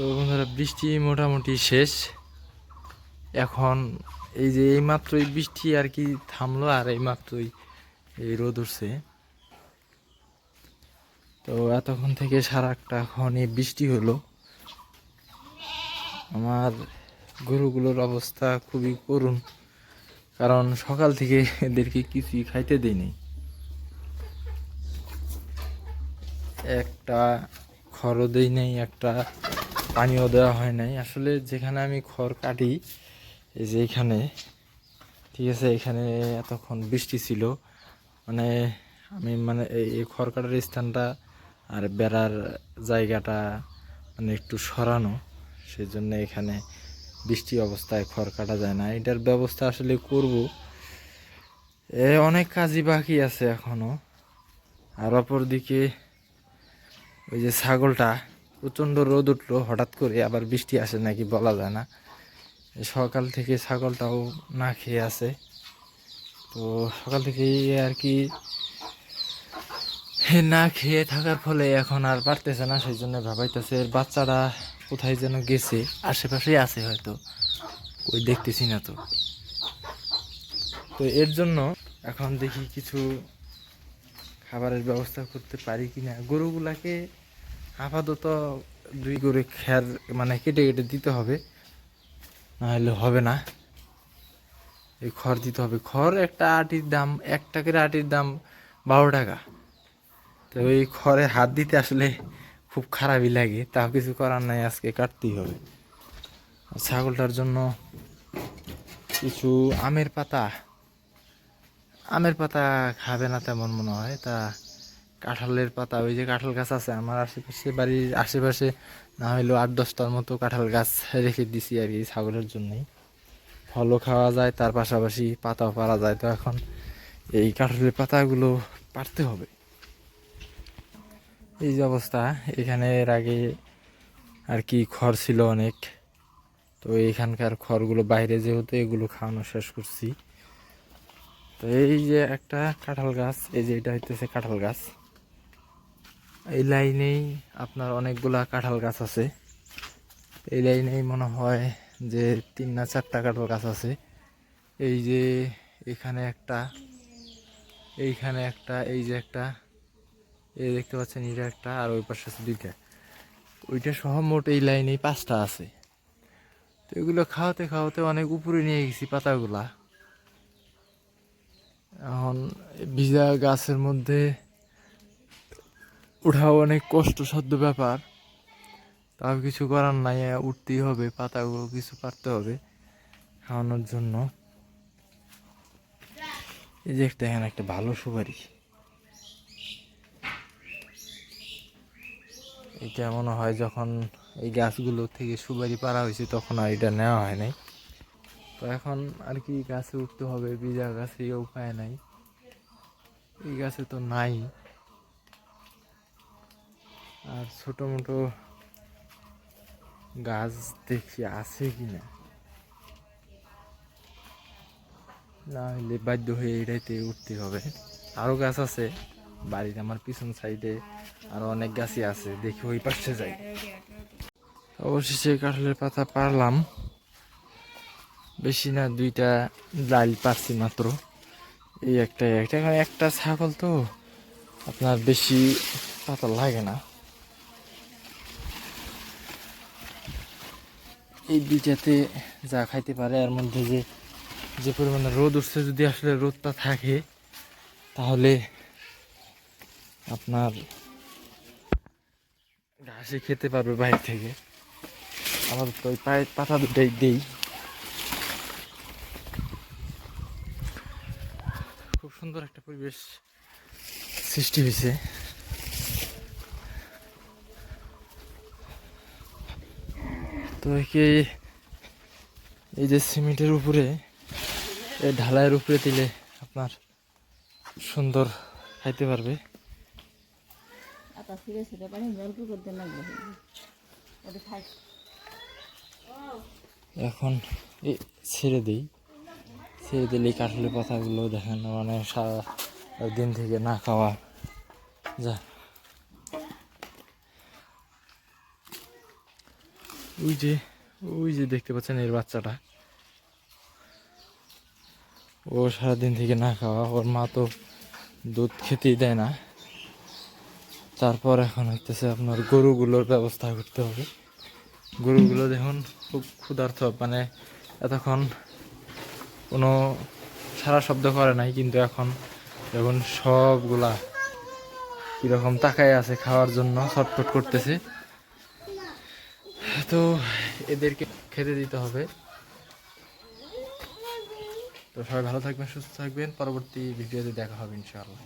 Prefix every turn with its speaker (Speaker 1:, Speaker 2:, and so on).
Speaker 1: তো বন্ধুরা, বৃষ্টি মোটামুটি শেষ। এখন এই যে এইমাত্রই বৃষ্টি আর কি থামলো, আর এইমাত্রই এই রোদ উঠছে। তো এতক্ষণ থেকে সারাটা ক্ষণে বৃষ্টি হলো। আমার গরুগুলোর অবস্থা খুবই করুণ, কারণ সকাল থেকে এদেরকে কিছুই খাইতে দেয়নি। একটা খড়ও দেই নাই, একটা পানিও দেওয়া হয় নাই। আসলে যেখানে আমি খড় কাটি, এই যে এখানে, ঠিক আছে, এখানে এতক্ষণ বৃষ্টি ছিল। মানে আমি এই খড় কাটার স্থানটা আর বেড়ার জায়গাটা মানে একটু সরানো, সেই জন্য এখানে বৃষ্টি অবস্থায় খড় কাটা যায় না। এটার ব্যবস্থা আসলে করব। অনেক কাজই বাকি আছে এখনো। আর অপরদিকে ওই যে ছাগলটা, প্রচণ্ড রোদ উঠলো হঠাৎ করে, আবার বৃষ্টি আসে নাকি বলা যায় না। সকাল থেকে ছাগলটাও না খেয়ে আছে। তো সকাল থেকেই আর কি না খেয়ে থাকার ফলে এখন আর পারতেছে না, সেই জন্য ভাবাইতেছে এর বাচ্চারা কোথায় যেন গেছে, আশেপাশেই আছে হয়তো, ওই দেখতেছি না তো। তো এর জন্য এখন দেখি কিছু খাবারের ব্যবস্থা করতে পারি কিনা। গরুগুলাকে আপাতত দুই করে খ্যার কেটে কেটে দিতে হবে, না হলে হবে না। এই খড় দিতে হবে। খড় একটা আটির দাম, 1 টাকার আটির দাম 12 টাকা। তো এই খড়ে হাত দিতে আসলে খুব খারাপই লাগে, তাও কিছু করার নাই, আজকে কাটতেই হবে। ছাগলটার জন্য কিছু আমের পাতা খাবে না তেমন মনে হয়। তা কাঁঠালের পাতা, ওই যে কাঁঠাল গাছ আছে আমার আশেপাশে, বাড়ির আশেপাশে না হইলেও 8-10টার মতো কাঁঠাল গাছ রেখে দিছি আর কি ছাগলের জন্যই। ফলও খাওয়া যায়, তার পাশাপাশি পাতাও পারা যায়। তো এখন এই কাঁঠালের পাতাগুলো পারতে হবে। এই যে অবস্থা, এখানে এর আগে আর কি খড় ছিল অনেক। তো এইখানকার খড়গুলো বাইরে যেহেতু, এগুলো খাওয়ানো শেষ করছি। তো এই যে একটা কাঁঠাল গাছ, এই যে এটা হইতেছে কাঁঠাল গাছ। এই লাইনেই আপনার অনেকগুলা কাঁঠাল গাছ আছে। এই লাইনেই মনে হয় যে 3 না 4টা কাঁঠাল গাছ আছে। এই যে এখানে একটা, এইখানে একটা, এই যে একটা, এই দেখতে পাচ্ছেন, এটা একটা, আর ওই পাশে আছে 2টা। ওইটা সহ মোট এই লাইনেই 5টা আছে। তো এগুলো খাওয়াতে খাওয়াতে অনেক উপরে নিয়ে গেছি পাতাগুলা। এখন ভিজা গাছের মধ্যে ওঠাও অনেক কষ্টসাধ্য ব্যাপার, তাও কিছু করার নাই, উঠতেই হবে, পাতাগুলো কিছু পারতে হবে খাওয়ানোর জন্য। এই যে একটা, এখানে একটা ভালো সুপারি, এটা মনে হয় যখন এই গাছগুলো থেকে সুপারি পাড়া হয়েছে তখন আর এটা নেওয়া হয় নাই। তো এখন আর কি গাছে উঠতে হবে, ভিজা গাছে উপায় নাই, এই গাছে তো নাই। আর ছোট মোটো গাছ দেখি আছে কিনা, না হলে বাধ্য হয়ে এটাইতে উঠতে হবে। আরও গাছ আছে বাড়ির, আমার পিছন সাইডে আরো অনেক গাছই আছে, দেখি ওই পাশে যাই। অবশেষে কাঁঠালের পাতা পারলাম, বেশি না, 2টা ডাল পারছি মাত্র। এই একটা ছাগল তো আপনার বেশি পাতা লাগে না। এই 2টাতে যা খাইতে পারে, এর মধ্যে যে যে পরিমাণে রোদ উঠছে, যদি আসলে রোদটা থাকে তাহলে আপনার ঘাসে খেতে পারবে বাইরে থেকে। আমার তো ওই পাতা 2টাই দেই। খুব সুন্দর একটা পরিবেশ সৃষ্টি হয়েছে। তো এই যে সিমেন্টের উপরে, এই ঢালাইয়ের উপরে দিলে আপনার সুন্দর খাইতে পারবে। এখন ছেড়ে দিই, ছেড়ে দিলে কাঁঠালের পাতাগুলো দেখেন সারা দিন থেকে না খাওয়া যা। ওই যে ওই যে দেখতে পাচ্ছেন এর বাচ্চাটা, ও সারাদিন থেকে না খাওয়া, ওর মা তো দুধ খেতেই দেয় না। তারপর এখন হইতেছে আপনার গরুগুলোর ব্যবস্থা করতে হবে। গরুগুলো দেখুন খুব ক্ষুধার্ত, মানে এতক্ষণ কোনো সারা শব্দ করে নাই, কিন্তু এখন যখন সবগুলা কিরকম তাকায় আছে খাওয়ার জন্য, ছটফট করতেছে। তো এদেরকে খেতে দিতে হবে। তো সবাই ভালো থাকবেন, সুস্থ থাকবেন, পরবর্তী ভিডিওতে দেখা হবে ইনশাআল্লাহ।